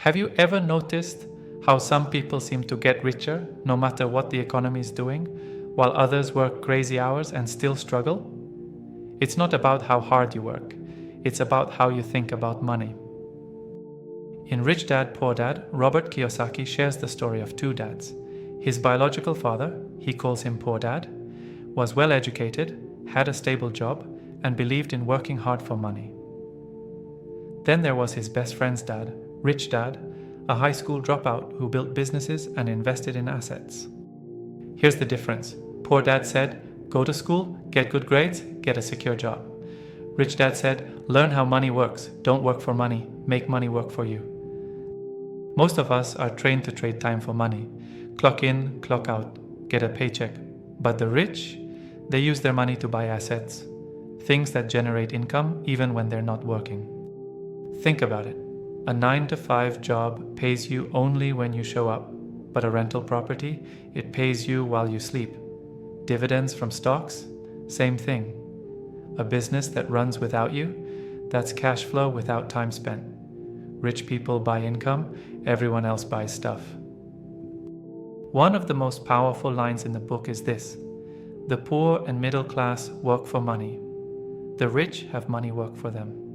Have you ever noticed how some people seem to get richer no matter what the economy is doing, while others work crazy hours and still struggle? It's not about how hard you work, it's about how you think about money. In Rich Dad, Poor Dad, Robert Kiyosaki shares the story of two dads. His biological father, he calls him Poor Dad, was well educated, had a stable job, and believed in working hard for money. Then there was his best friend's dad, Rich Dad, a high school dropout who built businesses and invested in assets. Here's the difference. Poor Dad said, go to school, get good grades, get a secure job. Rich Dad said, learn how money works, don't work for money, make money work for you. Most of us are trained to trade time for money. Clock in, clock out, get a paycheck. But the rich, they use their money to buy assets, things that generate income even when they're not working. Think about it. A 9-to-5 job pays you only when you show up, but a rental property, it pays you while you sleep. Dividends from stocks, same thing. A business that runs without you, that's cash flow without time spent. Rich people buy income, everyone else buys stuff. One of the most powerful lines in the book is this: the poor and middle class work for money. The rich have money work for them.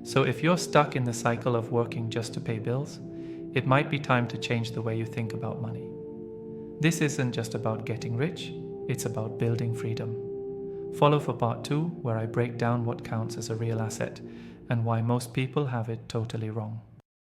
So if you're stuck in the cycle of working just to pay bills, it might be time to change the way you think about money. This isn't just about getting rich, it's about building freedom. Follow for part 2, where I break down what counts as a real asset and why most people have it totally wrong.